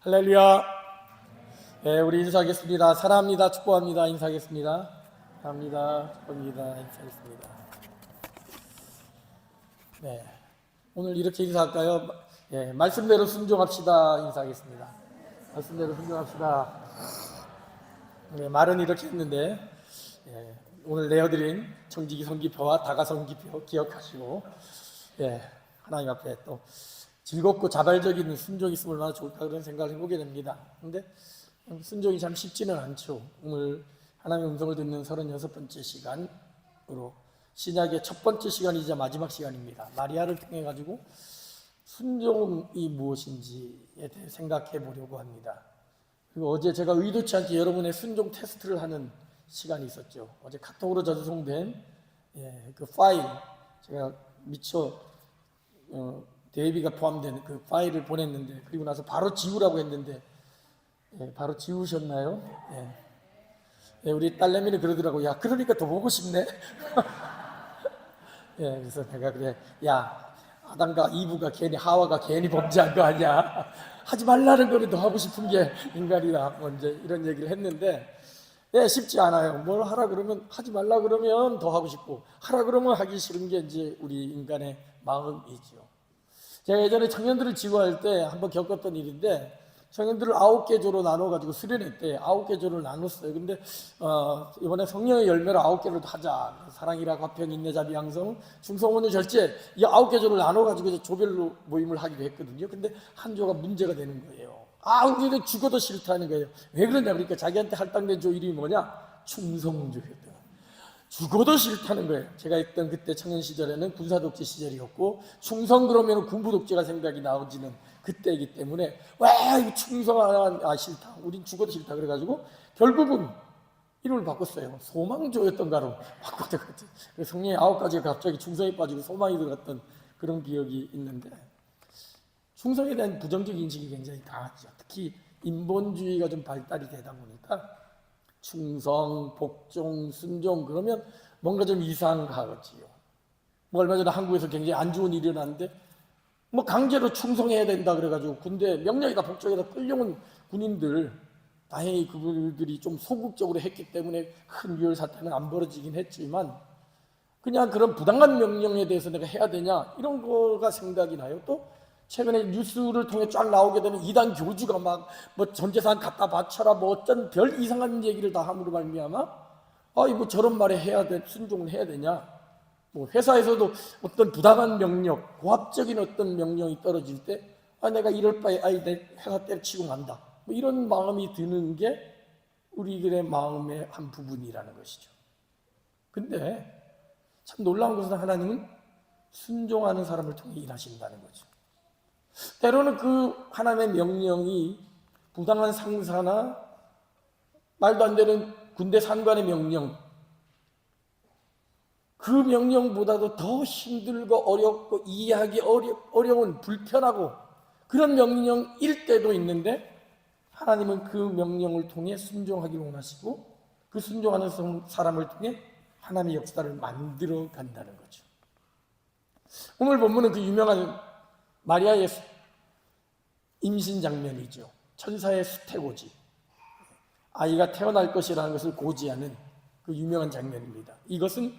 할렐루야. 네, 우리 인사하겠습니다. 사랑합니다. 축복합니다. 인사하겠습니다. 사랑합니다. 축복합니다. 인사하겠습니다. 네, 오늘 이렇게 인사할까요? 네, 말씀대로 순종합시다. 인사하겠습니다. 말씀대로 순종합시다. 네, 말은 이렇게 했는데 오늘 내어드린 청지기 성기표와 다가 성기표 기억하시고 하나님 앞에 또 즐겁고 자발적인 순종이 있으면 얼마나 좋을까 그런 생각을 해보게 됩니다. 그런데 순종이 참 쉽지는 않죠. 오늘 하나님의 음성을 듣는 36번째 시간으로 신약의 첫 번째 시간이자 마지막 시간입니다. 마리아를 통해 가지고 순종이 무엇인지에 대해 생각해 보려고 합니다. 그리고 어제 제가 의도치 않게 여러분의 순종 테스트를 하는 시간이 있었죠. 어제 카톡으로 전송된 그 파일, 제가 미처 데이비가 포함된 그 파일을 보냈는데, 그리고 나서 바로 지우라고 했는데 바로 지우셨나요? 우리 딸내미는 그러더라고. 야, 그러니까 더 보고 싶네. 그래서 내가 그래, 야, 아담과 이브가 괜히, 하와가 괜히 범죄한 거 아니야. 하지 말라는 거는 더 하고 싶은 게 인간이다. 뭐 이제 이런 얘기를 했는데, 쉽지 않아요. 뭘 하라 그러면 하지 말라 그러면 더 하고 싶고, 하라 그러면 하기 싫은 게 이제 우리 인간의 마음이죠. 제가 예전에 청년들을 지도할 때 한번 겪었던 일인데, 청년들을 9개 조로 나눠가지고 수련회 때 9개 조를 나눴어요. 근데 이번에 성령의 열매로 9개를 하자. 사랑이라 화평, 인내자, 비양성, 충성원유, 절제, 이 9개 조를 나눠가지고 조별로 모임을 하기로 했거든요. 근데 한 조가 문제가 되는 거예요. 우리는 죽어도 싫다는 거예요. 왜 그러냐 그러니까 자기한테 할당된 조 이름이 뭐냐? 충성조였대요. 죽어도 싫다는 거예요. 제가 있던 그때 청년 시절에는 군사독재 시절이었고, 충성 그러면 군부독재가 생각이 나오지는 그때이기 때문에 왜 이거 충성하나 싫다, 우린 죽어도 싫다 그래가지고 결국은 이름을 바꿨어요. 소망조였던가로 바꿨거든요. 그래서 성령의 9가지가 갑자기 충성에 빠지고 소망이 들어갔던 그런 기억이 있는데, 충성에 대한 부정적 인식이 굉장히 강하죠. 특히 인본주의가 좀 발달이 되다 보니까 충성, 복종, 순종 그러면 뭔가 좀 이상하지요. 뭐 얼마 전에 한국에서 굉장히 안 좋은 일이 일어났는데, 뭐 강제로 충성해야 된다 그래가지고 군대 명령이다 복종이다 끌려온 군인들, 다행히 그분들이 좀 소극적으로 했기 때문에 큰 유혈 사태는 안 벌어지긴 했지만, 그냥 그런 부당한 명령에 대해서 내가 해야 되냐 이런 거가 생각이 나요. 또 최근에 뉴스를 통해 쫙 나오게 되면 이단 교주가 막 뭐 전재산 갖다 바쳐라 뭐 어떤 별 이상한 얘기를 다 함으로 말미암아 뭐 저런 말에 해야 돼, 순종을 해야 되냐. 뭐 회사에서도 어떤 부당한 명령, 고압적인 어떤 명령이 떨어질 때 내가 이럴 바에 내 회사 때려치고 간다, 뭐 이런 마음이 드는 게 우리들의 마음의 한 부분이라는 것이죠. 근데 참 놀라운 것은 하나님은 순종하는 사람을 통해 일하신다는 거죠. 때로는 그 하나님의 명령이 부당한 상사나 말도 안 되는 군대 산관의 명령, 그 명령보다도 더 힘들고 어렵고 이해하기 어려운 불편하고 그런 명령일 때도 있는데, 하나님은 그 명령을 통해 순종하기를 원하시고 그 순종하는 사람을 통해 하나님의 역사를 만들어 간다는 거죠. 오늘 본문은 그 유명한 마리아의 임신 장면이죠. 천사의 수태고지, 아이가 태어날 것이라는 것을 고지하는 그 유명한 장면입니다. 이것은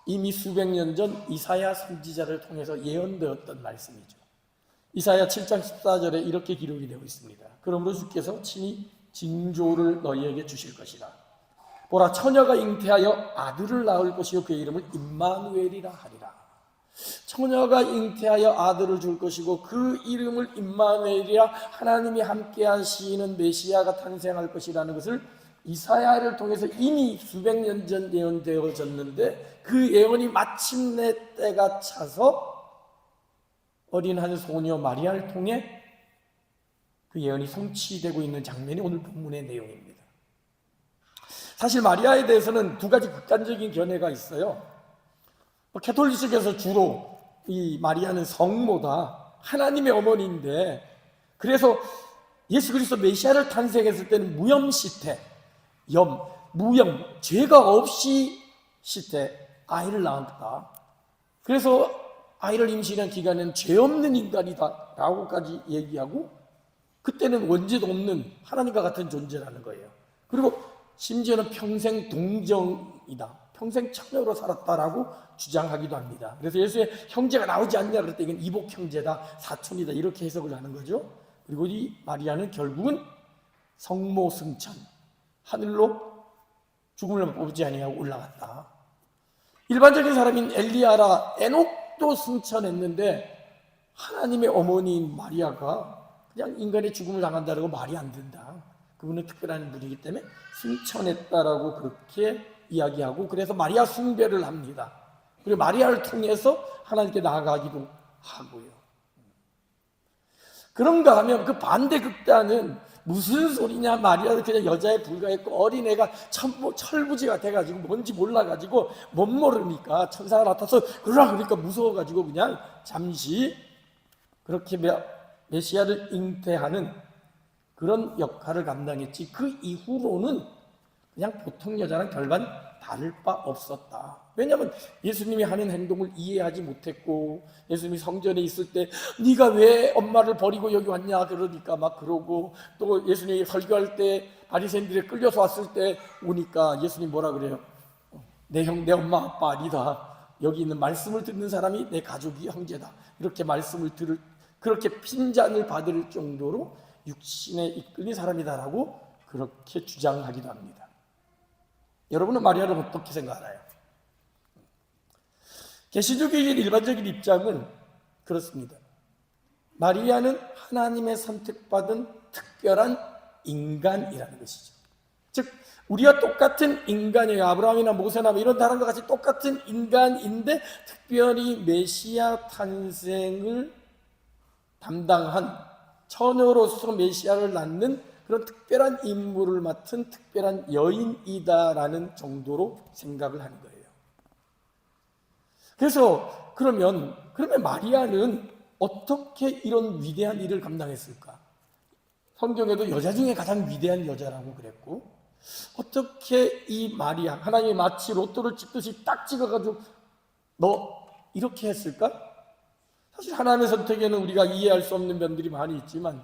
이미 수백 년 전 이사야 선지자를 통해서 예언되었던 말씀이죠. 이사야 7장 14절에 이렇게 기록이 되고 있습니다. 그러므로 주께서 친히 징조를 너희에게 주실 것이라. 보라, 처녀가 잉태하여 아들을 낳을 것이요 그의 이름을 임마누엘이라 하리라. 처녀가 잉태하여 아들을 줄 것이고 그 이름을 임마누엘이라, 하나님이 함께 하시는 메시아가 탄생할 것이라는 것을 이사야를 통해서 이미 수백 년 전 예언되어졌는데, 그 예언이 마침내 때가 차서 어린 한 소녀 마리아를 통해 그 예언이 성취되고 있는 장면이 오늘 본문의 내용입니다. 사실 마리아에 대해서는 두 가지 극단적인 견해가 있어요. 캐톨릭에서 주로 이 마리아는 성모다, 하나님의 어머니인데, 그래서 예수 그리스도 메시아를 탄생했을 때는 무염시태, 무염, 죄가 없이 시태, 아이를 낳았다. 그래서 아이를 임신한 기간에는 죄 없는 인간이다 라고까지 얘기하고, 그때는 원죄도 없는 하나님과 같은 존재라는 거예요. 그리고 심지어는 평생 동정이다, 평생 처녀로 살았다라고 주장하기도 합니다. 그래서 예수의 형제가 나오지 않냐 그럴 때 이건 이복 형제다, 사촌이다 이렇게 해석을 하는 거죠. 그리고 이 마리아는 결국은 성모 승천, 하늘로 죽음을 맛보지 아니하고 올라갔다. 일반적인 사람인 엘리야라 에녹도 승천했는데 하나님의 어머니인 마리아가 그냥 인간의 죽음을 당한다고 말이 안 된다. 그분은 특별한 분이기 때문에 승천했다라고 그렇게 이야기하고, 그래서 마리아 숭배를 합니다. 그리고 마리아를 통해서 하나님께 나아가기도 하고요. 그런가 하면 그 반대 극단은 무슨 소리냐, 마리아는 그냥 여자에 불과했고 어린애가 철부지 같아가지고 뭔지 몰라가지고 못 모르니까 천사가 나타나서 그러니까 무서워가지고 그냥 잠시 그렇게 메시아를 잉태하는 그런 역할을 감당했지, 그 이후로는 그냥 보통 여자랑 별반 다를 바 없었다. 왜냐하면 예수님이 하는 행동을 이해하지 못했고, 예수님이 성전에 있을 때 네가 왜 엄마를 버리고 여기 왔냐 그러니까 막 그러고, 또 예수님이 설교할 때 바리새인들에 끌려서 왔을 때 오니까 예수님 뭐라 그래요? 내 엄마 아빠 아니다, 여기 있는 말씀을 듣는 사람이 내 가족이 형제다, 이렇게 말씀을 그렇게 핀잔을 받을 정도로 육신에 이끌린 사람이다라고 그렇게 주장하기도 합니다. 여러분은 마리아를 어떻게 생각하나요? 계시적인 일반적인 입장은 그렇습니다. 마리아는 하나님의 선택받은 특별한 인간이라는 것이죠. 즉 우리와 똑같은 인간이에요. 아브라함이나 모세나 이런 사람과 같이 똑같은 인간인데 특별히 메시아 탄생을 담당한, 처녀로서 메시아를 낳는 그런 특별한 임무를 맡은 특별한 여인이다라는 정도로 생각을 하는 거예요. 그래서 그러면 마리아는 어떻게 이런 위대한 일을 감당했을까? 성경에도 여자 중에 가장 위대한 여자라고 그랬고, 어떻게 이 마리아, 하나님이 마치 로또를 찍듯이 딱 찍어가지고 너 이렇게 했을까? 사실 하나님의 선택에는 우리가 이해할 수 없는 면들이 많이 있지만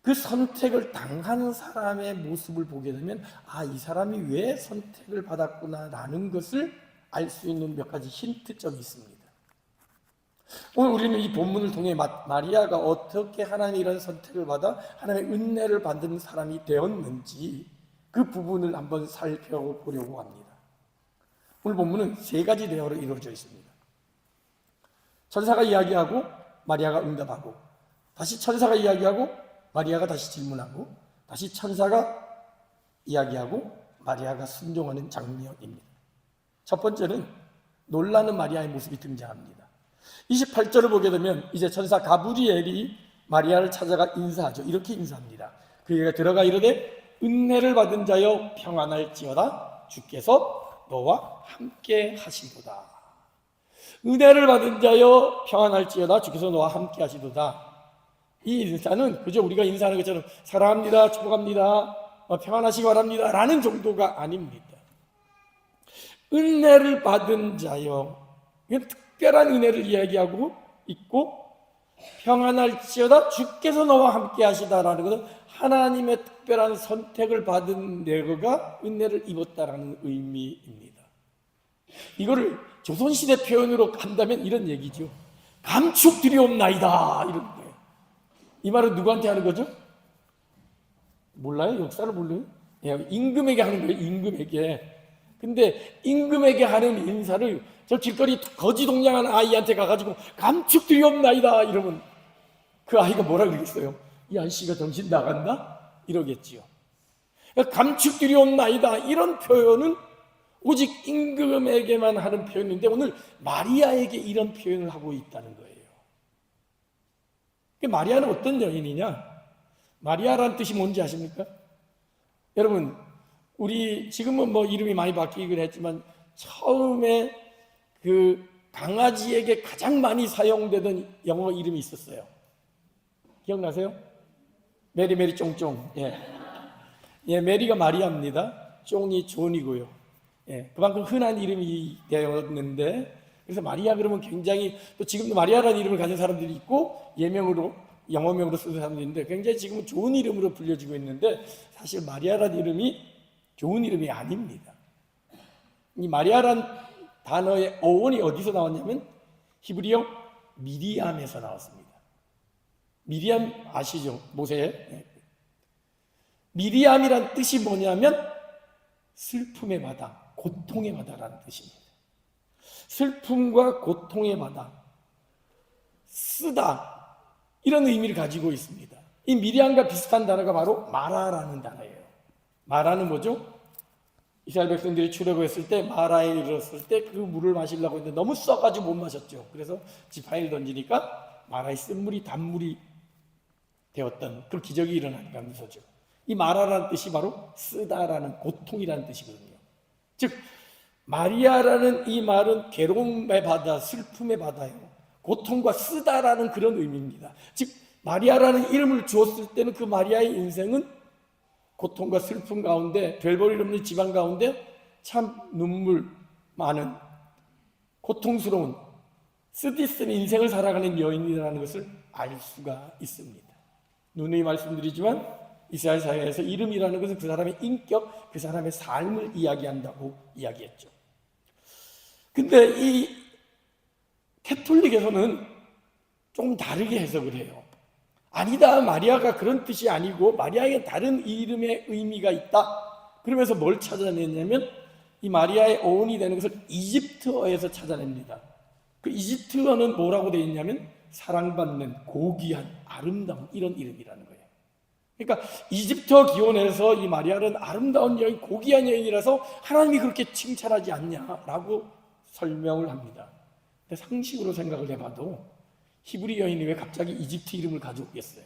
그 선택을 당하는 사람의 모습을 보게 되면 이 사람이 왜 선택을 받았구나라는 것을 알 수 있는 몇 가지 힌트점이 있습니다. 오늘 우리는 이 본문을 통해 마리아가 어떻게 하나님의 이런 선택을 받아 하나님의 은혜를 받는 사람이 되었는지 그 부분을 한번 살펴보려고 합니다. 오늘 본문은 세 가지 대화로 이루어져 있습니다. 천사가 이야기하고 마리아가 응답하고, 다시 천사가 이야기하고 마리아가 다시 질문하고, 다시 천사가 이야기하고 마리아가 순종하는 장면입니다. 첫 번째는 놀라는 마리아의 모습이 등장합니다. 28절을 보게 되면 이제 천사 가브리엘이 마리아를 찾아가 인사하죠. 이렇게 인사합니다. 그에게 들어가 이르되 은혜를 받은 자여 평안할지어다, 주께서 너와 함께 하시도다. 은혜를 받은 자여 평안할지어다, 주께서 너와 함께 하시도다. 이 인사는 그저 우리가 인사하는 것처럼 사랑합니다, 축복합니다, 평안하시기 바랍니다 라는 정도가 아닙니다. 은혜를 받은 자여, 이건 특별한 은혜를 이야기하고 있고, 평안할지어다 주께서 너와 함께 하시다라는 것은 하나님의 특별한 선택을 받은 내가 은혜를 입었다라는 의미입니다. 이거를 조선시대 표현으로 한다면 이런 얘기죠. 감축드리옵나이다, 이런 거예요. 이 말은 누구한테 하는 거죠? 몰라요? 역사를 몰라요? 임금에게 하는 거예요. 임금에게. 근데 임금에게 하는 인사를 저 길거리 거지동냥한 아이한테 가가지고 감축드리옵나이다 이러면 그 아이가 뭐라 그러겠어요? 이 아저씨가 정신 나간다? 이러겠지요. 감축드리옵나이다 이런 표현은 오직 임금에게만 하는 표현인데 오늘 마리아에게 이런 표현을 하고 있다는 거예요. 마리아는 어떤 여인이냐? 마리아라는 뜻이 뭔지 아십니까? 여러분, 우리 지금은 이름이 많이 바뀌긴 했지만 처음에 그 강아지에게 가장 많이 사용되던 영어 이름이 있었어요. 기억나세요? 메리 쫑쫑. 메리가 마리아입니다. 쫑이 존이고요. 그만큼 흔한 이름이 되었는데, 그래서 마리아 그러면 굉장히, 또 지금도 마리아라는 이름을 가진 사람들이 있고 예명으로 영어명으로 쓰는 사람도 있는데 굉장히 지금은 좋은 이름으로 불려지고 있는데 사실 마리아라는 이름이 좋은 이름이 아닙니다. 이 마리아란 단어의 어원이 어디서 나왔냐면 히브리어 미리암에서 나왔습니다. 미리암 아시죠? 모세. 미리암이란 뜻이 뭐냐면 슬픔의 바다, 고통의 바다라는 뜻입니다. 슬픔과 고통의 바다, 쓰다, 이런 의미를 가지고 있습니다. 이 미리암과 비슷한 단어가 바로 마라라는 단어예요. 마라는 뭐죠? 이스라엘 백성들이 출애굽했을 때 마라에 이르렀을 때 그 물을 마시려고 했는데 너무 써가지고 못 마셨죠. 그래서 지팡이를 던지니까 마라의 쓴물이 단물이 되었던 그런 기적이 일어나니까 미소죠. 이 마라라는 뜻이 바로 쓰다라는 고통이라는 뜻이거든요. 즉 마리아라는 이 말은 괴로움의 바다, 슬픔의 바다예요. 고통과 쓰다라는 그런 의미입니다. 즉 마리아라는 이름을 주었을 때는 그 마리아의 인생은 고통과 슬픔 가운데, 별볼일 없는 집안 가운데 참 눈물 많은 고통스러운 쓰디쓴 인생을 살아가는 여인이라는 것을 알 수가 있습니다. 누누이 말씀드리지만 이스라엘 사회에서 이름이라는 것은 그 사람의 인격, 그 사람의 삶을 이야기한다고 이야기했죠. 근데 이 캐톨릭에서는 좀 다르게 해석을 해요. 아니다, 마리아가 그런 뜻이 아니고 마리아에게 다른 이름의 의미가 있다. 그러면서 뭘 찾아냈냐면 이 마리아의 어원이 되는 것을 이집트어에서 찾아냅니다. 그 이집트어는 뭐라고 되어 있냐면 사랑받는, 고귀한, 아름다운 이런 이름이라는 거예요. 그러니까 이집트어 기원에서 이 마리아는 아름다운 여인, 고귀한 여인이라서 하나님이 그렇게 칭찬하지 않냐라고 설명을 합니다. 근데 상식으로 생각을 해봐도 히브리 여인이 왜 갑자기 이집트 이름을 가져오겠어요?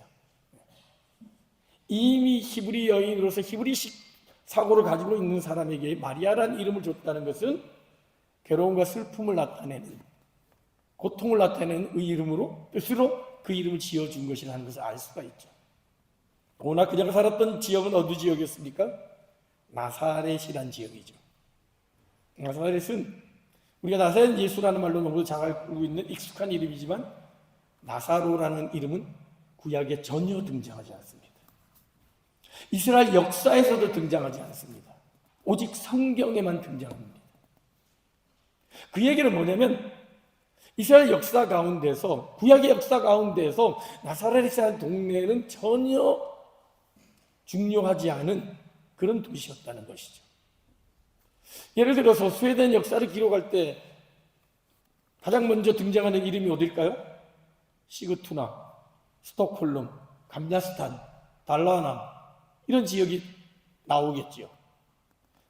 이미 히브리 여인으로서 히브리식 사고를 가지고 있는 사람에게 마리아라는 이름을 줬다는 것은 괴로움과 슬픔을 나타내는, 고통을 나타내는 의 이름으로 뜻으로 그 이름을 지어준 것이라는 것을 알 수가 있죠. 오나 그녀가 살았던 지역은 어느 지역이었습니까? 나사렛이란 지역이죠. 나사렛은 우리가 나사렛 예수라는 말로 너무 잘 알고 있는 익숙한 이름이지만 나사로라는 이름은 구약에 전혀 등장하지 않습니다. 이스라엘 역사에서도 등장하지 않습니다. 오직 성경에만 등장합니다. 그 얘기는 뭐냐면 이스라엘 역사 가운데서, 구약의 역사 가운데서 나사렛이라는 동네는 전혀 중요하지 않은 그런 도시였다는 것이죠. 예를 들어서 스웨덴 역사를 기록할 때 가장 먼저 등장하는 이름이 어딜까요? 시그투나, 스톡홀름, 감자스탄, 달라남 이런 지역이 나오겠죠.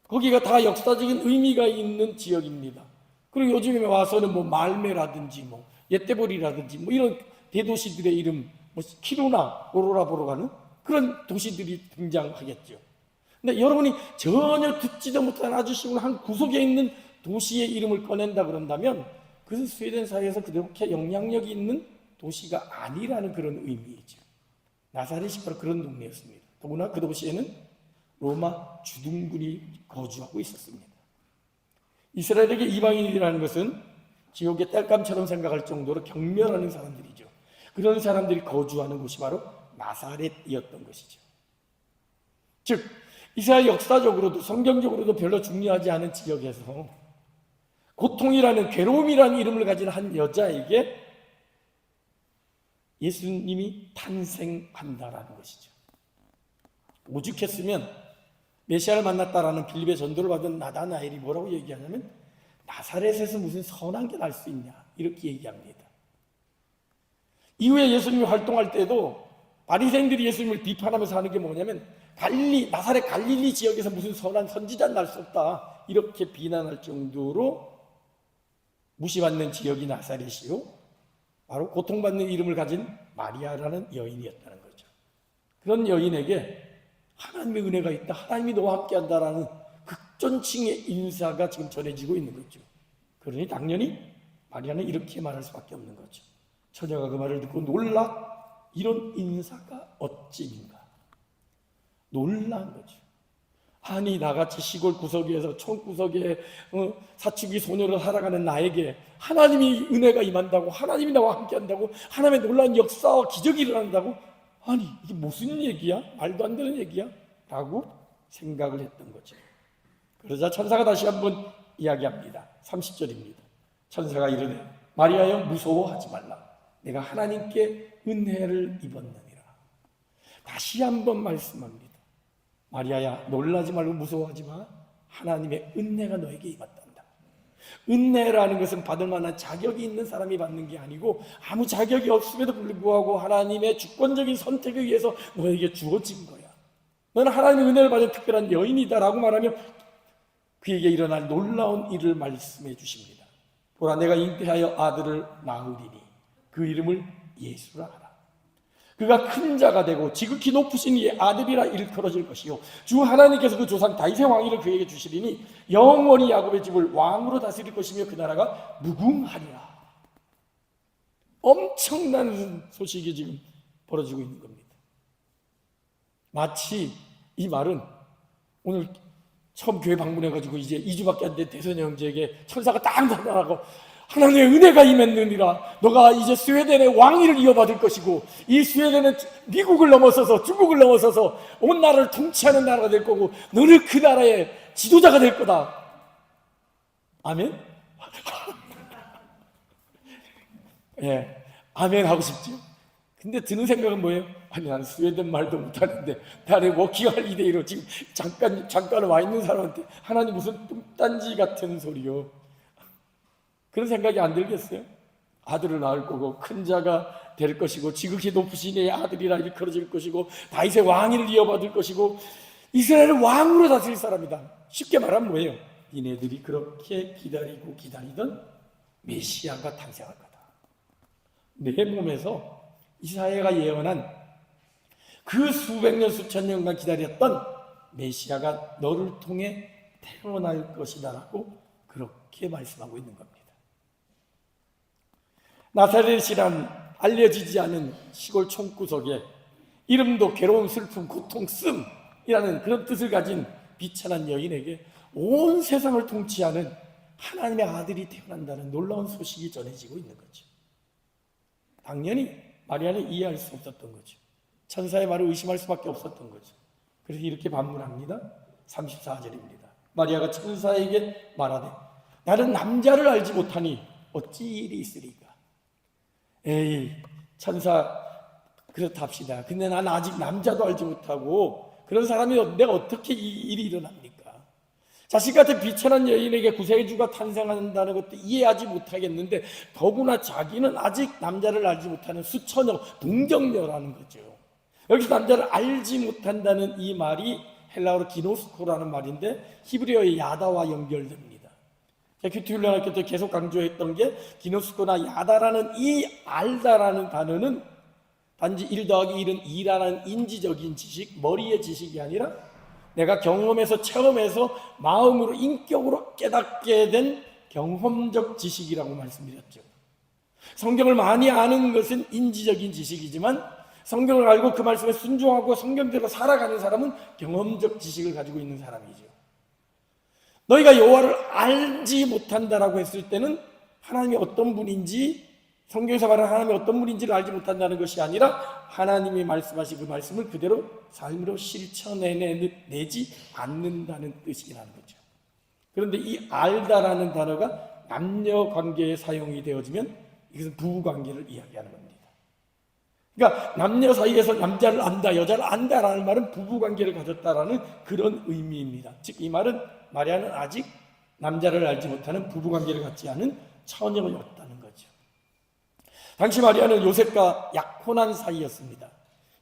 거기가 다 역사적인 의미가 있는 지역입니다. 그리고 요즘에 와서는 뭐 말메라든지 뭐 예떼보리라든지 뭐 이런 대도시들의 이름, 뭐 키루나, 오로라보로 가는 그런 도시들이 등장하겠죠. 근데 여러분이 전혀 듣지도 못한 아주 시골 한 구석에 있는 도시의 이름을 꺼낸다 그런다면 그것은 스웨덴 사회에서 그렇게 영향력이 있는 도시가 아니라는 그런 의미이죠. 나사렛이 바로 그런 동네였습니다. 더구나 그 도시에는 로마 주둔군이 거주하고 있었습니다. 이스라엘에게 이방인이라는 것은 지옥의 땔감처럼 생각할 정도로 경멸하는 사람들이죠. 그런 사람들이 거주하는 곳이 바로 나사렛이었던 것이죠. 즉 이스라엘 역사적으로도 성경적으로도 별로 중요하지 않은 지역에서 고통이라는, 괴로움이라는 이름을 가진 한 여자에게 예수님이 탄생한다라는 것이죠. 오죽했으면 메시아를 만났다라는 빌립의 전도를 받은 나다나엘이 뭐라고 얘기하냐면 나사렛에서 무슨 선한 게 날 수 있냐 이렇게 얘기합니다. 이후에 예수님이 활동할 때도 바리새인들이 예수님을 비판하면서 하는 게 뭐냐면 나사렛 갈릴리 지역에서 무슨 선한 선지자는 날 수 없다 이렇게 비난할 정도로 무시받는 지역이 나사렛이요, 바로 고통받는 이름을 가진 마리아라는 여인이었다는 거죠. 그런 여인에게 하나님의 은혜가 있다, 하나님이 너와 함께한다라는 극존칭의 인사가 지금 전해지고 있는 거죠. 그러니 당연히 마리아는 이렇게 말할 수밖에 없는 거죠. 처녀가 그 말을 듣고 놀라, 이런 인사가 어찌인가, 놀란 거죠. 아니 나같이 시골 구석에서 촌구석에 사춘기 소녀를 살아가는 나에게 하나님이 은혜가 임한다고, 하나님이 나와 함께한다고, 하나님의 놀라운 역사와 기적이 일어난다고? 아니 이게 무슨 얘기야? 말도 안 되는 얘기야? 라고 생각을 했던 거죠. 그러자 천사가 다시 한번 이야기합니다. 30절입니다. 천사가 이르되 마리아여 무서워하지 말라. 내가 하나님께 은혜를 입었느니라. 다시 한번 말씀합니다. 마리아야 놀라지 말고 무서워하지 마. 하나님의 은혜가 너에게 임했단다. 은혜라는 것은 받을 만한 자격이 있는 사람이 받는 게 아니고 아무 자격이 없음에도 불구하고 하나님의 주권적인 선택에 의해서 너에게 주어진 거야. 너는 하나님의 은혜를 받은 특별한 여인이다 라고 말하며 그에게 일어날 놀라운 일을 말씀해 주십니다. 보라 내가 잉태하여 아들을 낳으리니 그 이름을 예수라 하라. 그가 큰 자가 되고 지극히 높으신 이의 아들이라 일컬어질 것이요 주 하나님께서 그 조상 다윗의 왕위를 그에게 주시리니 영원히 야곱의 집을 왕으로 다스릴 것이며 그 나라가 무궁하리라. 엄청난 소식이 지금 벌어지고 있는 겁니다. 마치 이 말은 오늘 처음 교회 방문해가지고 이제 2주밖에 안 된 대선 형제에게 천사가 딱 나타나고 하나님의 은혜가 임했느니라. 너가 이제 스웨덴의 왕위를 이어받을 것이고 이 스웨덴은 미국을 넘어서서 중국을 넘어서서 온 나라를 통치하는 나라가 될 거고 너는 그 나라의 지도자가 될 거다. 아멘? 예, 아멘 하고 싶죠. 근데 드는 생각은 뭐예요? 아니 나는 스웨덴 말도 못하는데 나는 워킹할 이대로 지금 잠깐 와 있는 사람한테 하나님 무슨 뚱딴지 같은 소리요. 그런 생각이 안 들겠어요? 아들을 낳을 거고 큰 자가 될 것이고 지극히 높으신 이의 아들이라 일컬어질 것이고 다윗의 왕위를 이어받을 것이고 이스라엘을 왕으로 다스릴 사람이다. 쉽게 말하면 뭐예요? 니네들이 그렇게 기다리고 기다리던 메시아가 탄생할 거다. 내 몸에서 이사야가 예언한 그 수백 년 수천 년간 기다렸던 메시아가 너를 통해 태어날 것이다라고 그렇게 말씀하고 있는 겁니다. 나사렛이란 알려지지 않은 시골 촌구석에 이름도 괴로운 슬픔, 고통, 씀이라는 그런 뜻을 가진 비천한 여인에게 온 세상을 통치하는 하나님의 아들이 태어난다는 놀라운 소식이 전해지고 있는 거죠. 당연히 마리아는 이해할 수 없었던 거죠. 천사의 말을 의심할 수밖에 없었던 거죠. 그래서 이렇게 반문합니다. 34절입니다. 마리아가 천사에게 말하되 나는 남자를 알지 못하니 어찌 일이 있으리까. 에이 천사 그렇답시다. 근데 난 아직 남자도 알지 못하고 그런 사람이 내가 어떻게 이 일이 일어납니까? 자식 같은 비천한 여인에게 구세주가 탄생한다는 것도 이해하지 못하겠는데 더구나 자기는 아직 남자를 알지 못하는 수처녀, 동정녀라는 거죠. 여기서 남자를 알지 못한다는 이 말이 헬라어로 기노스코라는 말인데 히브리어의 야다와 연결됩니다. 큐티 훈련할 때 계속 강조했던 게 기노스코나 야다라는 이 알다라는 단어는 단지 1 더하기 1은 2라는 인지적인 지식, 머리의 지식이 아니라 내가 경험해서 체험해서 마음으로 인격으로 깨닫게 된 경험적 지식이라고 말씀드렸죠. 성경을 많이 아는 것은 인지적인 지식이지만 성경을 알고 그 말씀에 순종하고 성경대로 살아가는 사람은 경험적 지식을 가지고 있는 사람이죠. 너희가 여호와를 알지 못한다라고 했을 때는 하나님이 어떤 분인지 성경에서 말하는 하나님이 어떤 분인지를 알지 못한다는 것이 아니라 하나님이 말씀하신 그 말씀을 그대로 삶으로 실천해내지 않는다는 뜻이라는 거죠. 그런데 이 알다라는 단어가 남녀 관계에 사용이 되어지면 이것은 부부관계를 이야기하는 겁니다. 그러니까 남녀 사이에서 남자를 안다, 여자를 안다라는 말은 부부관계를 가졌다라는 그런 의미입니다. 즉 이 말은 마리아는 아직 남자를 알지 못하는 부부관계를 갖지 않은 처녀였다는 거죠. 당시 마리아는 요셉과 약혼한 사이였습니다.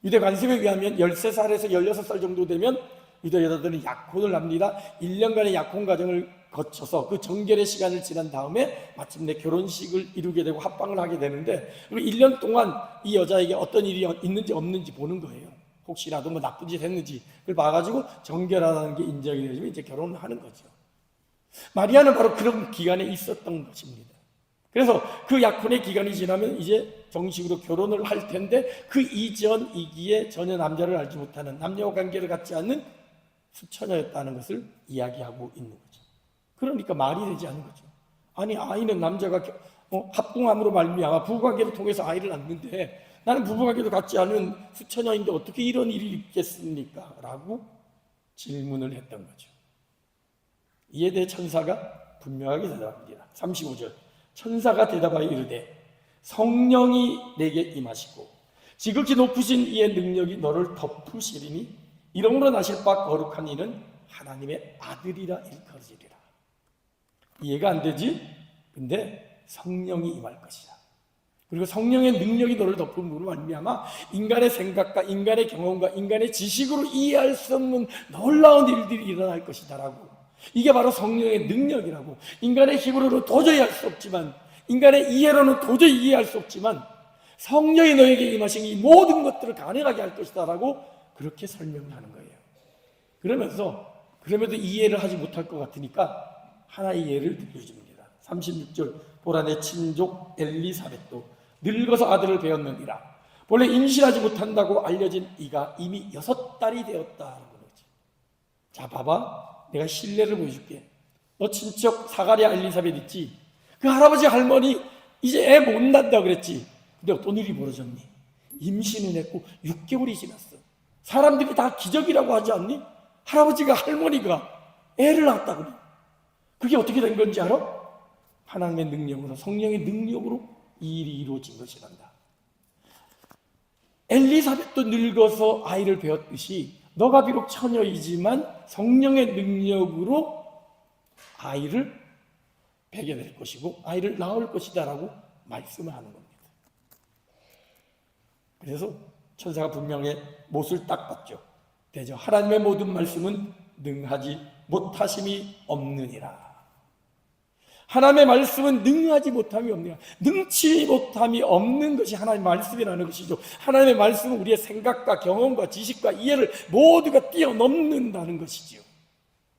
유대 관습에 의하면 13살에서 16살 정도 되면 유대 여자들은 약혼을 합니다. 1년간의 약혼 과정을 거쳐서 그 정결의 시간을 지난 다음에 마침내 결혼식을 이루게 되고 합방을 하게 되는데, 그리고 1년 동안 이 여자에게 어떤 일이 있는지 없는지 보는 거예요. 혹시라도 뭐 나쁜 짓 했는지 그걸 봐가지고 정결하다는 게 인정이 되면 이제 결혼을 하는 거죠. 마리아는 바로 그런 기간에 있었던 것입니다. 그래서 그 약혼의 기간이 지나면 이제 정식으로 결혼을 할 텐데 그 이전이기에 전혀 남자를 알지 못하는 남녀 관계를 갖지 않는 수처녀였다는 것을 이야기하고 있는 거죠. 그러니까 말이 되지 않는 거죠. 아니, 아이는 남자가 합궁함으로 말미암아 부부관계를 통해서 아이를 낳는데 나는 부부관계도 갖지 않은 수처녀인데 어떻게 이런 일이 있겠습니까? 라고 질문을 했던 거죠. 이에 대해 천사가 분명하게 대답합니다. 35절, 천사가 대답하여 이르되 성령이 내게 임하시고 지극히 높으신 이의 능력이 너를 덮으시리니 이름으로 나실 바 거룩한 이는 하나님의 아들이라 일컬어지리라. 이해가 안 되지? 근데 성령이 임할 것이다. 그리고 성령의 능력이 너를 덮음으로 말미암아 인간의 생각과 인간의 경험과 인간의 지식으로 이해할 수 없는 놀라운 일들이 일어날 것이다라고. 이게 바로 성령의 능력이라고. 인간의 힘으로는 도저히 할 수 없지만, 인간의 이해로는 도저히 이해할 수 없지만 성령이 너에게 임하신 이 모든 것들을 가능하게 할 것이다라고 그렇게 설명하는 거예요. 그러면서 이해를 하지 못할 것 같으니까 하나의 예를 들려줍니다. 36절, 보라 내 친족 엘리사벳도 늙어서 아들을 배웠느니라. 본래 임신하지 못한다고 알려진 이가 이미 6달이 되었다라는 거지. 자, 봐봐, 내가 신뢰를 보여줄게. 너 친척 사가랴 엘리사벳 있지? 그 할아버지 할머니 이제 애 못 낳는다 그랬지. 근데 어떤 일이 벌어졌니? 임신을 했고 6개월이 지났어. 사람들이 다 기적이라고 하지 않니? 할아버지가 할머니가 애를 낳았다 그래. 그게 어떻게 된 건지 알아? 하나님의 능력으로, 성령의 능력으로 이 일이 이루어진 것이란다. 엘리사벳도 늙어서 아이를 배웠듯이 너가 비록 처녀이지만 성령의 능력으로 아이를 배게 될 것이고 아이를 낳을 것이다 라고 말씀을 하는 겁니다. 그래서 천사가 분명히 못을 딱 봤죠. 대저 하나님의 모든 말씀은 능하지 못하심이 없느니라. 하나님의 말씀은 능하지 못함이 없느니라. 능치 못함이 없는 것이 하나님의 말씀이라는 것이죠. 하나님의 말씀은 우리의 생각과 경험과 지식과 이해를 모두가 뛰어넘는다는 것이죠.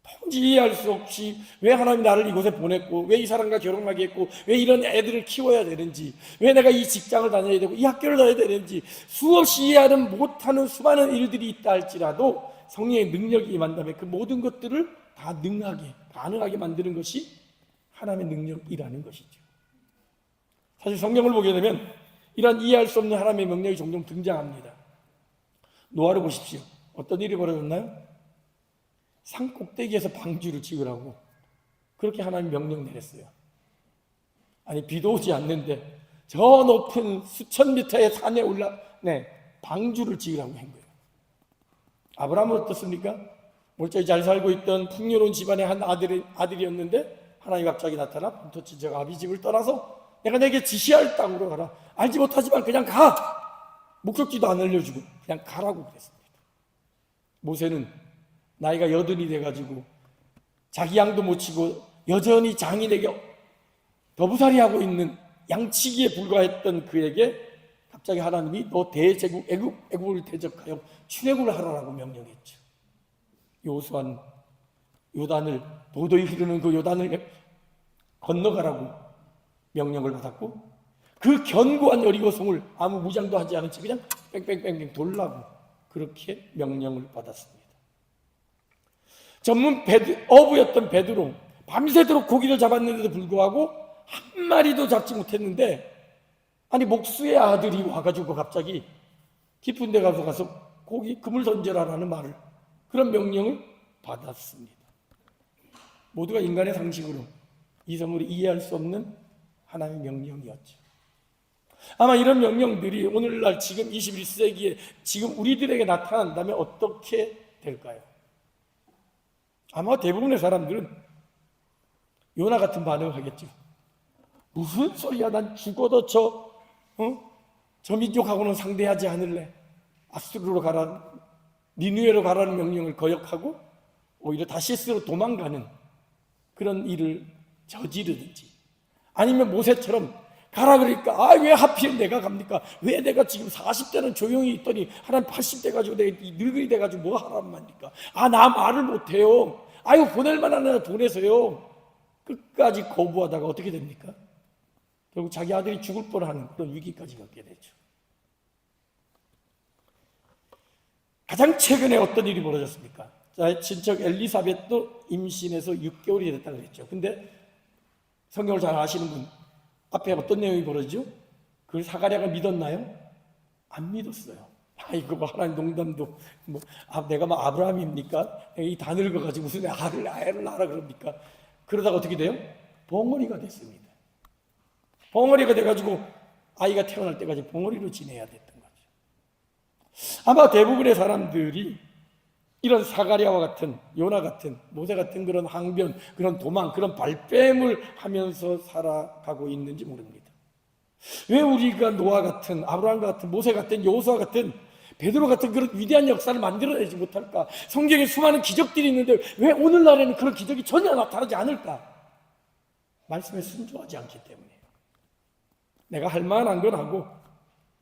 도무지 이해할 수 없이 왜 하나님이 나를 이곳에 보냈고, 왜 이 사람과 결혼하게 했고, 왜 이런 애들을 키워야 되는지, 왜 내가 이 직장을 다녀야 되고 이 학교를 다녀야 되는지 수없이 이해하는 못하는 수많은 일들이 있다 할지라도 성령의 능력이 임한다면 그 모든 것들을 다 능하게, 가능하게 만드는 것이 하나님의 능력이라는 것이죠. 사실 성경을 보게 되면 이런 이해할 수 없는 하나님의 명령이 종종 등장합니다. 노아를 보십시오. 어떤 일이 벌어졌나요? 산 꼭대기에서 방주를 지으라고 그렇게 하나님 명령 내렸어요. 아니, 비도 오지 않는데 저 높은 수천 미터의 산에 방주를 지으라고 한 거예요. 아브라함은 어떻습니까? 멀쩡히 잘 살고 있던 풍요로운 집안의 한 아들이었는데 하나님이 갑자기 나타나 본토 저 아비 집을 떠나서 내가 내게 지시할 땅으로 가라. 알지 못하지만 그냥 가. 목적지도 안 알려주고 그냥 가라고 그랬습니다. 모세는 나이가 80이 돼가지고 자기 양도 못 치고 여전히 장인에게 더부살이하고 있는 양치기에 불과했던 그에게 갑자기 하나님이 너 대제국 애국을 대적하여 출애굽을 하라고 명령했죠. 여호수아는 요단을 도도히 흐르는 그 요단을 건너가라고 명령을 받았고 그 견고한 여리고성을 아무 무장도 하지 않은 채 그냥 뺑뺑뺑뺑 돌라고 그렇게 명령을 받았습니다. 전문 어부였던 베드로 밤새도록 고기를 잡았는데도 불구하고 한 마리도 잡지 못했는데 아니 목수의 아들이 와가지고 갑자기 깊은 데 가서 고기 그물 던져라라는 말을 그런 명령을 받았습니다. 모두가 인간의 상식으로 이 선물이 이해할 수 없는 하나님의 명령이었죠. 아마 이런 명령들이 오늘날 지금 21세기에 지금 우리들에게 나타난다면 어떻게 될까요? 아마 대부분의 사람들은 요나 같은 반응을 하겠죠. 무슨 소리야, 난 죽어도 저 민족하고는 상대하지 않을래. 아수르로 가라, 니느웨로 가라는 명령을 거역하고 오히려 다시스로 도망가는 그런 일을 저지르든지 아니면 모세처럼 가라 그러니까 왜 하필 내가 갑니까? 왜 내가 지금 40대는 조용히 있더니 하나님 80대 가지고 내가 늙은이 돼가지고 뭐 하란 말입니까? 나 말을 못해요. 아유 보낼 만한 애를 보내서요. 끝까지 거부하다가 어떻게 됩니까? 결국 자기 아들이 죽을 뻔하는 그런 위기까지 겪게 되죠. 가장 최근에 어떤 일이 벌어졌습니까? 자, 친척 엘리사벳도 임신해서 6개월이 됐다고 그랬죠. 근데 성경을 잘 아시는 분 앞에 어떤 내용이 벌어지죠? 그걸 사가랴가 믿었나요? 안 믿었어요. 이거 뭐 하나님 농담도 내가 막 아브라함입니까? 이 다 늙어가지고 무슨 애를 낳으라 그럽니까? 그러다가 어떻게 돼요? 벙어리가 됐습니다. 벙어리가 돼가지고 아이가 태어날 때까지 벙어리로 지내야 됐던 거죠. 아마 대부분의 사람들이 이런 사가랴와 같은, 요나 같은, 모세 같은 그런 항변, 그런 도망, 그런 발뺌을 하면서 살아가고 있는지 모릅니다. 왜 우리가 노아 같은, 아브라함 같은, 모세 같은, 여호수아 같은, 베드로 같은 그런 위대한 역사를 만들어내지 못할까? 성경에 수많은 기적들이 있는데 왜 오늘날에는 그런 기적이 전혀 나타나지 않을까? 말씀에 순종하지 않기 때문이에요. 내가 할 만한 건 하고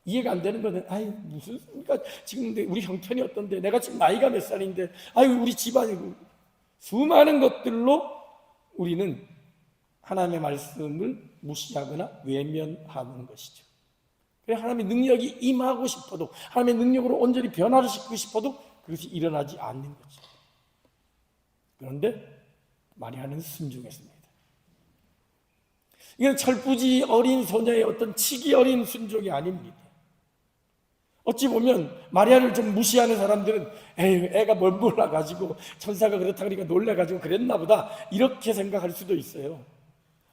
이해가 안 되는 거는 무슨 소리가 지금 우리 형편이 어떤데, 내가 지금 나이가 몇 살인데, 우리 집안이고, 수많은 것들로 우리는 하나님의 말씀을 무시하거나 외면하는 것이죠. 그래서 하나님의 능력이 임하고 싶어도, 하나님의 능력으로 온전히 변화를 시키고 싶어도 그것이 일어나지 않는 거죠. 그런데 마리아는 순종했습니다. 이건 철부지 어린 소녀의 어떤 치기 어린 순종이 아닙니다. 어찌 보면 마리아를 좀 무시하는 사람들은 애가 뭘 몰라가지고 천사가 그렇다 그러니까 놀래가지고 그랬나 보다 이렇게 생각할 수도 있어요.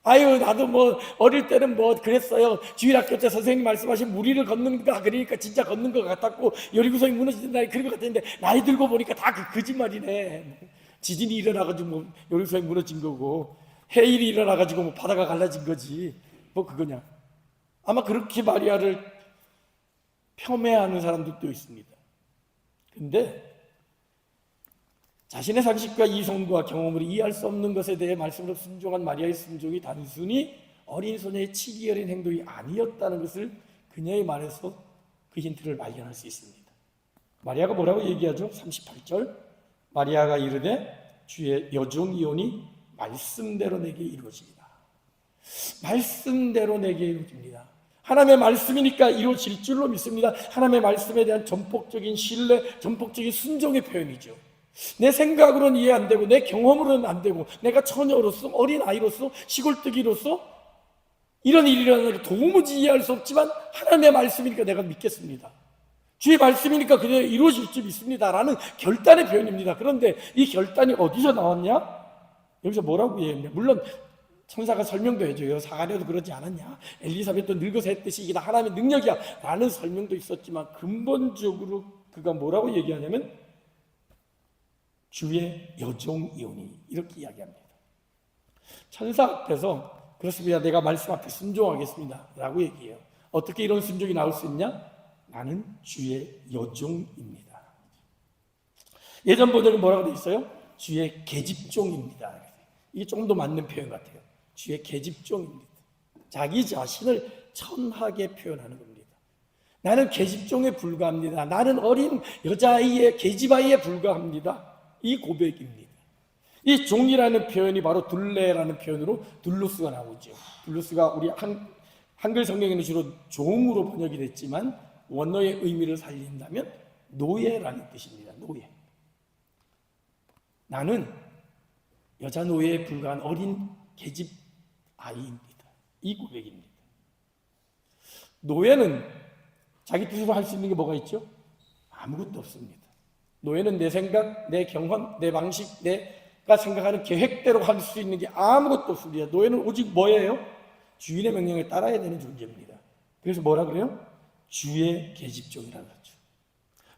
나도 어릴 때는 그랬어요. 주일학교 때 선생님 말씀하신 무리를 걷는가 그러니까 진짜 걷는 것 같았고 여리고성이 무너진다 그런 것 같았는데 나이 들고 보니까 다 거짓말이네. 지진이 일어나가지고 여리고성이 무너진 거고 해일이 일어나가지고 바다가 갈라진 거지 그거냐. 아마 그렇게 마리아를 폄훼하는 사람들도 있습니다. 근데 자신의 상식과 이성과 경험으로 이해할 수 없는 것에 대해 말씀으로 순종한 마리아의 순종이 단순히 어린 소녀의 치기 어린 행동이 아니었다는 것을 그녀의 말에서 그 힌트를 발견할 수 있습니다. 마리아가 뭐라고 얘기하죠? 38절 마리아가 이르되 주의 여종이오니 말씀대로 내게 이루어지리라. 말씀대로 내게 이루어집니다. 하나님의 말씀이니까 이루어질 줄로 믿습니다. 하나님의 말씀에 대한 전폭적인 신뢰, 전폭적인 순종의 표현이죠. 내 생각으로는 이해 안 되고 내 경험으로는 안 되고 내가 처녀로서 어린아이로서 시골뜨기로서 이런 일이 일어나는 게 도무지 이해할 수 없지만 하나님의 말씀이니까 내가 믿겠습니다. 주의 말씀이니까 그대로 이루어질 줄 믿습니다 라는 결단의 표현입니다. 그런데 이 결단이 어디서 나왔냐? 여기서 뭐라고 얘기했냐? 물론 천사가 설명도 해줘요. 사가랴도 그러지 않았냐? 엘리사벳도 늙어서 했듯이 이게 다 하나님의 능력이야 라는 설명도 있었지만 근본적으로 그가 뭐라고 얘기하냐면 주의 여종이오니 이렇게 이야기합니다. 천사 앞에서 그렇습니다. 내가 말씀 앞에 순종하겠습니다 라고 얘기해요. 어떻게 이런 순종이 나올 수 있냐? 나는 주의 여종입니다. 예전 번역은 뭐라고 되어 있어요? 주의 계집종입니다. 이게 조금 더 맞는 표현 같아요. 주의 계집종입니다. 자기 자신을 천하게 표현하는 겁니다. 나는 계집종에 불과합니다. 나는 어린 여자아이의 계집아이에 불과합니다. 이 고백입니다. 이 종이라는 표현이 바로 둘레라는 표현으로 둘루스가 나오죠. 둘루스가 우리 한글 성경에는 주로 종으로 번역이 됐지만 원어의 의미를 살린다면 노예라는 뜻입니다. 노예. 나는 여자 노예에 불과한 어린 계집 아이입니다. 이 고백입니다. 노예는 자기 뜻으로 할 수 있는 게 뭐가 있죠? 아무것도 없습니다. 노예는 내 생각, 내 경험, 내 방식, 내가 생각하는 계획대로 할 수 있는 게 아무것도 없습니다. 노예는 오직 뭐예요? 주인의 명령에 따라야 되는 존재입니다. 그래서 뭐라 그래요? 주의 계집종이라는 거죠.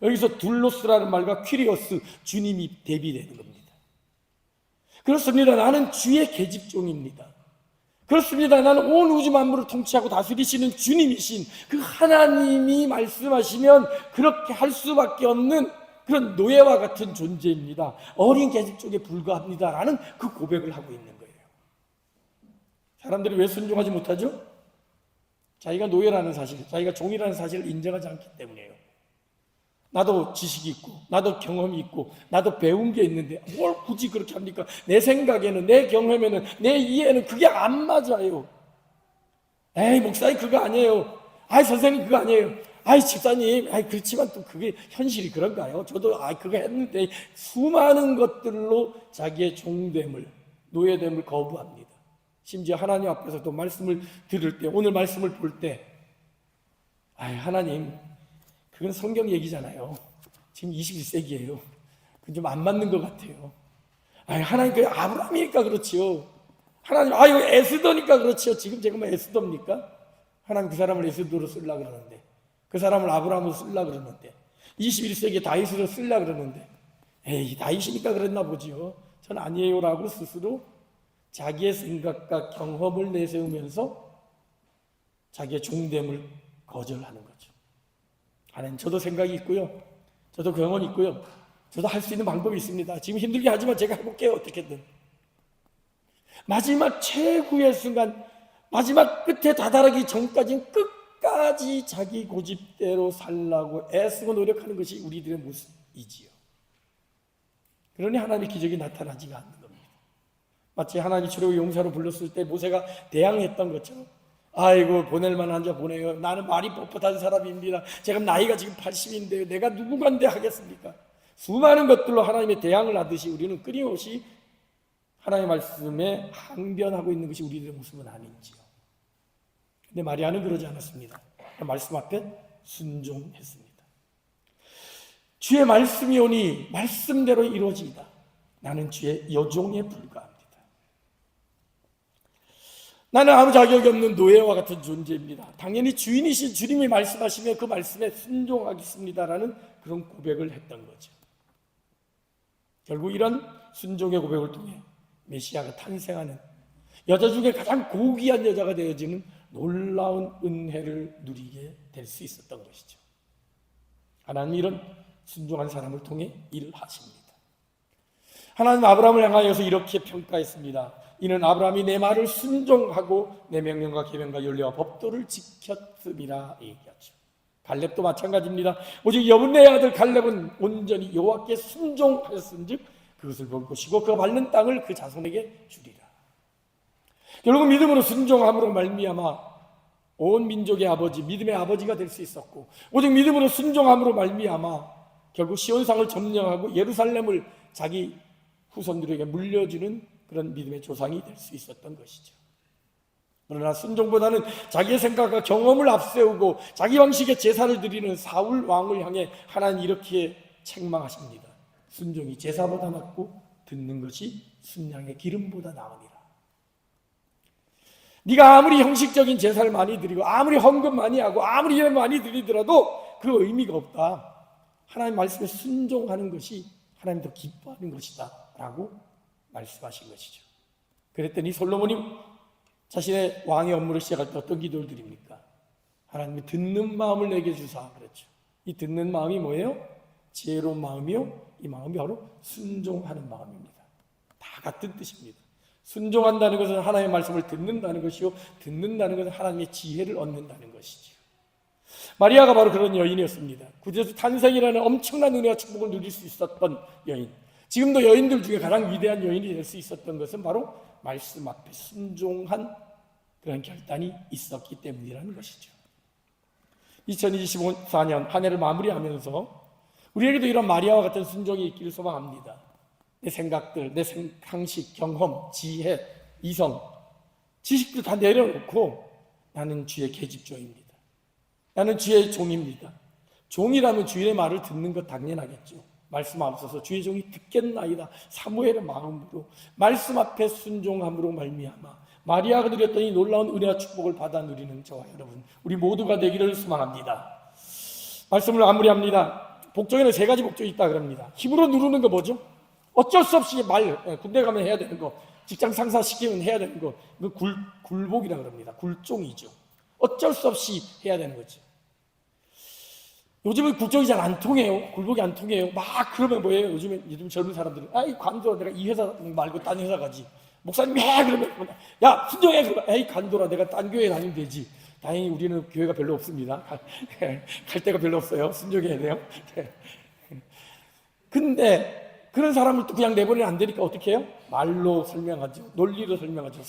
여기서 둘로스라는 말과 퀴리오스, 주님이 대비되는 겁니다. 그렇습니다. 나는 주의 계집종입니다. 그렇습니다. 나는 온 우주 만물을 통치하고 다스리시는 주님이신 그 하나님이 말씀하시면 그렇게 할 수밖에 없는 그런 노예와 같은 존재입니다. 어린 계집종에 불과합니다 라는 그 고백을 하고 있는 거예요. 사람들이 왜 순종하지 못하죠? 자기가 노예라는 사실, 자기가 종이라는 사실을 인정하지 않기 때문이에요. 나도 지식이 있고 나도 경험이 있고 나도 배운 게 있는데 뭘 굳이 그렇게 합니까? 내 생각에는, 내 경험에는, 내 이해에는 그게 안 맞아요. 에이 목사님 그거 아니에요. 아이 선생님 그거 아니에요. 아이 집사님, 아이 그렇지만 또 그게 현실이 그런가요? 저도 그거 했는데 수많은 것들로 자기의 종됨을, 노예됨을 거부합니다. 심지어 하나님 앞에서도 말씀을 들을 때, 오늘 말씀을 볼 때, 하나님, 그건 성경 얘기잖아요. 지금 21세기예요. 그건 좀 안 맞는 것 같아요. 하나님, 그 아브라함이니까 그렇지요. 하나님, 이거 에스더니까 그렇지요. 지금 제가 뭐 에스더입니까? 하나님 그 사람을 에스더로 쓰려고 그러는데, 그 사람을 아브라함으로 쓰려고 그러는데, 21세기에 다윗으로 쓰려고 그러는데, 다윗이니까 그랬나 보지요. 전 아니에요라고 스스로 자기의 생각과 경험을 내세우면서 자기의 종됨을 거절하는 거죠. 하나님, 저도 생각이 있고요. 저도 경험이 있고요. 저도 할 수 있는 방법이 있습니다. 지금 힘들게 하지만 제가 해볼게요. 어떻게든. 마지막 최후의 순간, 마지막 끝에 다다르기 전까지는 끝까지 자기 고집대로 살라고 애쓰고 노력하는 것이 우리들의 모습이지요. 그러니 하나님의 기적이 나타나지가 않는 겁니다. 마치 하나님이 출애굽 용사로 불렀을 때 모세가 대항했던 것처럼, 아이고 보낼 만한 자 보내요. 나는 말이 뻣뻣한 사람입니다. 제가 나이가 지금 80인데요. 내가 누구간데 하겠습니까? 수많은 것들로 하나님의 대항을 하듯이 우리는 끊임없이 하나님의 말씀에 항변하고 있는 것이 우리들의 모습은 아닌지요. 근데 마리아는 그러지 않았습니다. 말씀 앞에 순종했습니다. 주의 말씀이 오니 말씀대로 이루어지이다. 나는 주의 여종에 불과합니다. 나는 아무 자격이 없는 노예와 같은 존재입니다. 당연히 주인이신 주님이 말씀하시면 그 말씀에 순종하겠습니다라는 그런 고백을 했던 거죠. 결국 이런 순종의 고백을 통해 메시아가 탄생하는, 여자 중에 가장 고귀한 여자가 되어지는 놀라운 은혜를 누리게 될 수 있었던 것이죠. 하나님은 이런 순종한 사람을 통해 일을 하십니다. 하나님 아브라함을 향하여서 이렇게 평가했습니다. 이는 아브라함이 내 말을 순종하고 내 명령과 계명과 율례와 법도를 지켰음이라 얘기하죠. 갈렙도 마찬가지입니다. 오직 여분네의 아들 갈렙은 온전히 여호와께 순종하였은즉 그것을 볼 것이고 그가 밟는 땅을 그 자손에게 주리라. 결국 믿음으로 순종함으로 말미암아 온 민족의 아버지, 믿음의 아버지가 될 수 있었고, 오직 믿음으로 순종함으로 말미암아 결국 시온상을 점령하고 예루살렘을 자기 후손들에게 물려주는 그런 믿음의 조상이 될 수 있었던 것이죠. 그러나 순종보다는 자기의 생각과 경험을 앞세우고 자기 방식의 제사를 드리는 사울 왕을 향해 하나님 이렇게 책망하십니다. 순종이 제사보다 낫고 듣는 것이 순양의 기름보다 나으니라. 네가 아무리 형식적인 제사를 많이 드리고 아무리 헌금 많이 하고 아무리 예배 많이 드리더라도 그 의미가 없다. 하나님 말씀에 순종하는 것이 하나님 더 기뻐하는 것이다 라고 말씀하신 것이죠. 그랬더니 솔로몬이 자신의 왕의 업무를 시작할 때 어떤 기도를 드립니까? 하나님이 듣는 마음을 내게 주사 그랬죠. 이 듣는 마음이 뭐예요? 지혜로운 마음이요. 이 마음이 바로 순종하는 마음입니다. 다 같은 뜻입니다. 순종한다는 것은 하나님의 말씀을 듣는다는 것이요, 듣는다는 것은 하나님의 지혜를 얻는다는 것이죠. 마리아가 바로 그런 여인이었습니다. 구주에서 탄생이라는 엄청난 은혜와 축복을 누릴 수 있었던 여인. 지금도 여인들 중에 가장 위대한 여인이 될 수 있었던 것은 바로 말씀 앞에 순종한 그런 결단이 있었기 때문이라는 것이죠. 2024년 한 해를 마무리하면서 우리에게도 이런 마리아와 같은 순종이 있기를 소망합니다. 내 생각들, 내 상식, 경험, 지혜, 이성, 지식도 다 내려놓고 나는 주의 계집종입니다. 나는 주의 종입니다. 종이라면 주인의 말을 듣는 것 당연하겠죠. 말씀 앞서서 주의 종이 듣겠나이다. 사무엘의 마음으로 말씀 앞에 순종함으로 말미암아 마리아가 누렸던 이 놀라운 은혜와 축복을 받아 누리는 저와 여러분, 우리 모두가 되기를 소망합니다. 말씀을 마무리합니다. 복종에는 세 가지 복종이 있다 그럽니다. 힘으로 누르는 거 뭐죠? 어쩔 수 없이 군대 가면 해야 되는 거, 직장 상사 시키면 해야 되는 거, 그 굴복이라 그럽니다. 굴종이죠. 어쩔 수 없이 해야 되는 거죠. 요즘은 굴종이 잘 안 통해요. 굴복이 안 통해요. 막 그러면 뭐예요? 요즘 젊은 사람들은 이 관둬라, 내가 이 회사 말고 딴 회사 가지. 목사님이 그러면 야 순종해. 그러면 관둬라, 내가 딴 교회 다니면 되지. 다행히 우리는 교회가 별로 없습니다. 갈 데가 별로 없어요. 순종해야 돼요. 근데 그런 사람을 또 그냥 내버리면 안 되니까 어떻게 해요? 말로 설명하죠. 논리로 설명하죠.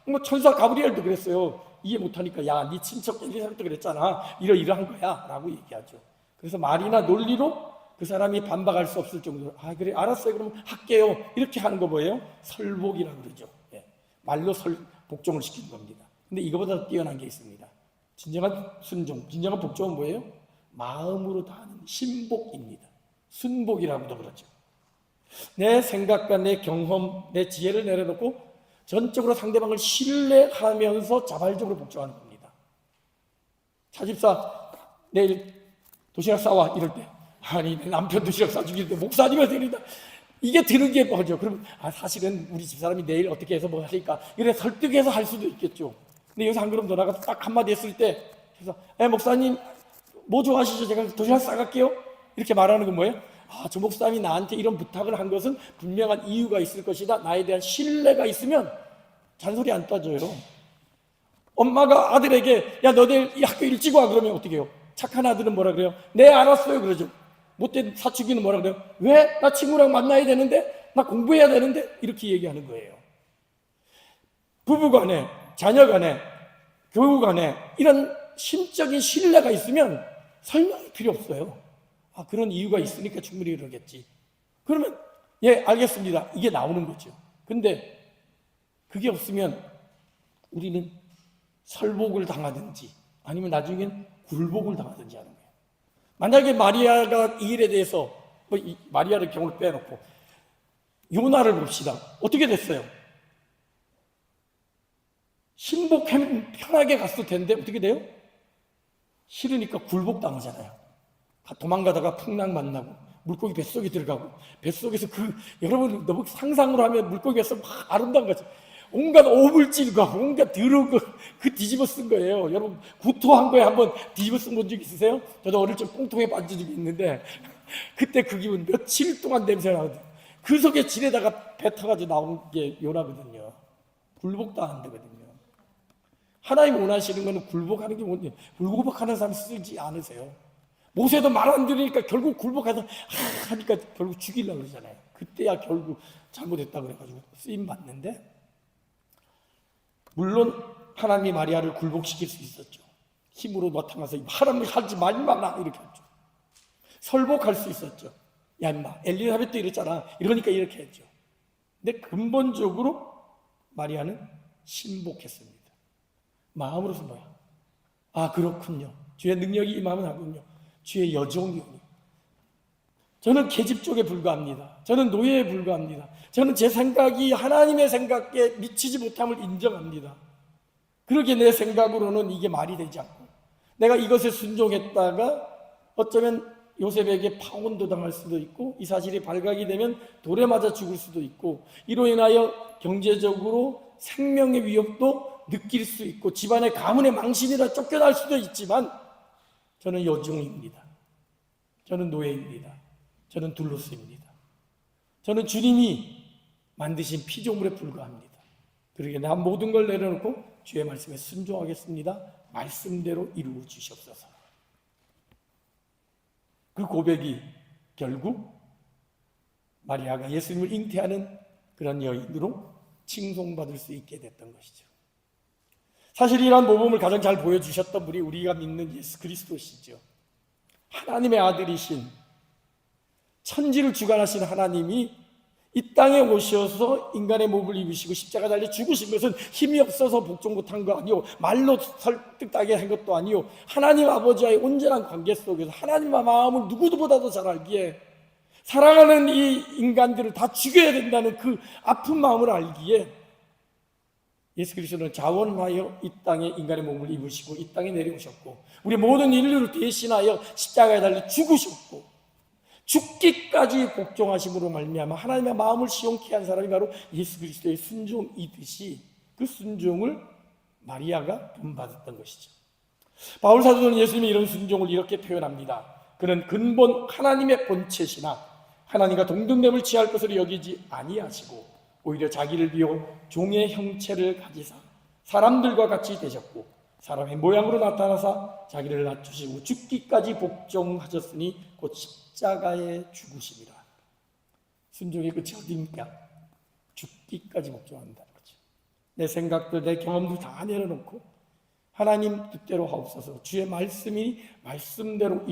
뭐 천사 가브리엘도 그랬어요. 이해 못하니까 야, 네 친척 엘리사벳도 그랬잖아. 이러이러한 거야 라고 얘기하죠. 그래서 말이나 논리로 그 사람이 반박할 수 없을 정도로 아 그래 알았어요 그럼 할게요 이렇게 하는 거 뭐예요? 설복이라고 그러죠. 예. 말로 복종을 시키는 겁니다. 근데 이거보다 뛰어난 게 있습니다. 진정한 순종, 진정한 복종은 뭐예요? 마음으로 다하는 신복입니다. 순복이라고도 그러죠. 내 생각과 내 경험, 내 지혜를 내려놓고 전적으로 상대방을 신뢰하면서 자발적으로 복종하는 겁니다. 차집사 내일 도시락 싸와 이럴 때 아니 내 남편 도시락 싸주기는데 목사님을 드린다 이게 드는 게 뭐죠? 그러면 사실은 우리 집사람이 내일 어떻게 해서 뭐 하니까 이래 설득해서 할 수도 있겠죠. 근데 여기서 한 걸음 더 나가서 딱 한마디 했을 때 그래서 목사님 뭐 좋아하시죠? 제가 도시락 싸갈게요 이렇게 말하는 건 뭐예요? 저 목사님이 나한테 이런 부탁을 한 것은 분명한 이유가 있을 것이다. 나에 대한 신뢰가 있으면 잔소리 안 따져요. 엄마가 아들에게 야 너 내일 학교 일찍 와 그러면 어떻게 해요? 착한 아들은 뭐라 그래요? 네 알았어요 그러죠. 못된 사춘기는 뭐라 그래요? 왜? 나 친구랑 만나야 되는데? 나 공부해야 되는데? 이렇게 얘기하는 거예요. 부부간에 자녀간에 교우간에 이런 심적인 신뢰가 있으면 설명이 필요 없어요. 그런 이유가 있으니까 충분히 그러겠지. 그러면 예 알겠습니다 이게 나오는 거죠. 근데 그게 없으면 우리는 설복을 당하든지 아니면 나중엔 굴복을 당하든지 하는 거예요. 만약에 마리아가 이 일에 대해서 마리아를 경우를 빼놓고 요나를 봅시다. 어떻게 됐어요? 신복하면 편하게 갔을 텐데 어떻게 돼요? 싫으니까 굴복 당하잖아요. 도망가다가 풍랑 만나고 물고기 뱃속에 들어가고 뱃속에서 여러분 너무 상상으로 하면 물고기 뱃속 막 아름다운 거죠. 온갖 오물질과 온갖 더러운 거 뒤집어 쓴 거예요. 여러분 구토한 거에 한번 뒤집어 쓴 본 적 있으세요? 저도 어릴 적 뽕통에 빠진 적이 있는데 그때 그 기분 며칠 동안 냄새 나거든요. 그 속에 지내다가 배 타가지고 나온 게 요나거든요. 굴복당한다거든요. 하나님 원하시는 거는 굴복하는 게 뭔데 굴복하는 사람 쓰지 않으세요. 모세도 말 안 들으니까 결국 굴복해서 하니까 결국 죽이려고 그러잖아요. 그때야 결국 잘못했다 그래가지고 쓰임 받는데 물론 하나님이 마리아를 굴복시킬 수 있었죠. 힘으로 나타나서 하나님 하지 말마나 이렇게 했죠. 설복할 수 있었죠. 야 임마 엘리사벳도 이랬잖아 이러니까 이렇게 했죠. 근데 근본적으로 마리아는 신복했습니다. 마음으로서 뭐야? 그렇군요. 주의 능력이 임하면 하군요. 주의 여종이군요. 저는 계집 쪽에 불과합니다. 저는 노예에 불과합니다. 저는 제 생각이 하나님의 생각에 미치지 못함을 인정합니다. 그러게 내 생각으로는 이게 말이 되지 않고 내가 이것에 순종했다가 어쩌면 요셉에게 파혼도 당할 수도 있고 이 사실이 발각이 되면 돌에 맞아 죽을 수도 있고 이로 인하여 경제적으로 생명의 위협도 느낄 수 있고 집안의 가문의 망신이라 쫓겨날 수도 있지만 저는 여종입니다. 저는 노예입니다. 저는 둘로스입니다. 저는 주님이 만드신 피조물에 불과합니다. 그러기에 난 모든 걸 내려놓고 주의 말씀에 순종하겠습니다. 말씀대로 이루어 주시옵소서. 그 고백이 결국 마리아가 예수님을 잉태하는 그런 여인으로 칭송받을 수 있게 됐던 것이죠. 사실 이러한 모범을 가장 잘 보여주셨던 분이 우리가 믿는 예수 그리스도시죠. 하나님의 아들이신 천지를 주관하신 하나님이 이 땅에 오셔서 인간의 몸을 입으시고 십자가 달려 죽으신 것은 힘이 없어서 복종 못한 거 아니요, 말로 설득하게 한 것도 아니요, 하나님 아버지와의 온전한 관계 속에서 하나님의 마음을 누구보다도 잘 알기에 사랑하는 이 인간들을 다 죽여야 된다는 그 아픈 마음을 알기에 예수 그리스도는 자원하여 이 땅에 인간의 몸을 입으시고 이 땅에 내려오셨고 우리 모든 인류를 대신하여 십자가에 달려 죽으셨고 죽기까지 복종하심으로 말미암아 하나님의 마음을 시원케 한 사람이 바로 예수 그리스도의 순종이듯이 그 순종을 마리아가 본받았던 것이죠. 바울 사도는 예수님의 이런 순종을 이렇게 표현합니다. 그는 근본 하나님의 본체시나 하나님과 동등됨을 취할 것으로 여기지 아니하시고 오히려 자기를 비워 종의 형체를 가지사 사람들과 같이 되셨고 사람의 모양으로 나타나사 자기를 낮추시고 죽기까지 복종하셨으니 곧 십자가에 죽으심이라. 순종의 끝이 어디입니까? 죽기까지 복종한다는 거죠. 내 생각들, 내 경험도 다 내려놓고 하나님 뜻대로 하옵소서, 주의 말씀이 말씀대로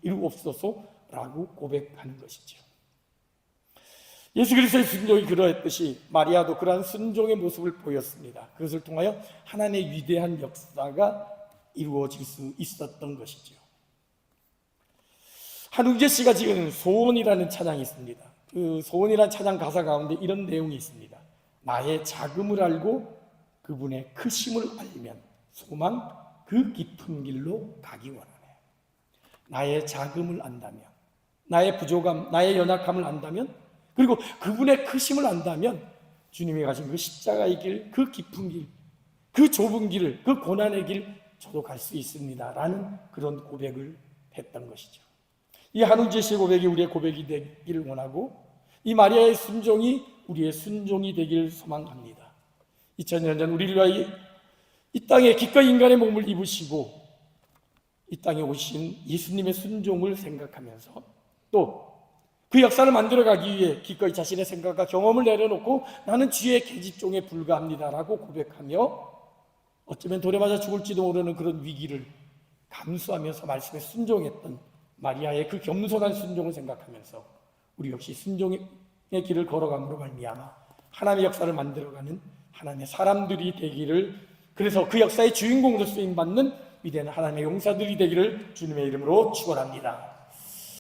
이루옵소서라고 고백하는 것이죠. 예수 그리스도의 순종이 그러했듯이 마리아도 그러한 순종의 모습을 보였습니다. 그것을 통하여 하나님의 위대한 역사가 이루어질 수 있었던 것이죠. 한웅재 씨가 지은 소원이라는 찬양이 있습니다. 그 소원이라는 찬양 가사 가운데 이런 내용이 있습니다. 나의 작음을 알고 그분의 크심을 알면 소망 그 깊은 길로 가기 원하네. 나의 작음을 안다면, 나의 부족함, 나의 연약함을 안다면, 그리고 그분의 크심을 안다면 주님이 가신 그 십자가의 길, 그 깊은 길, 그 좁은 길을, 그 고난의 길 저도 갈 수 있습니다 라는 그런 고백을 했던 것이죠. 이 한웅재 씨의 고백이 우리의 고백이 되기를 원하고, 이 마리아의 순종이 우리의 순종이 되기를 소망합니다. 2000년 전 우리를 위하여 이 땅에 기꺼이 인간의 몸을 입으시고 이 땅에 오신 예수님의 순종을 생각하면서 또 그 역사를 만들어가기 위해 기꺼이 자신의 생각과 경험을 내려놓고 나는 쥐의 계집종에 불과합니다라고 고백하며 어쩌면 돌에 맞아 죽을지도 모르는 그런 위기를 감수하면서 말씀에 순종했던 마리아의 그 겸손한 순종을 생각하면서 우리 역시 순종의 길을 걸어감으로 말미암아 하나님의 역사를 만들어가는 하나님의 사람들이 되기를, 그래서 그 역사의 주인공으로 쓰임받는 위대한 하나님의 용사들이 되기를 주님의 이름으로 축원합니다.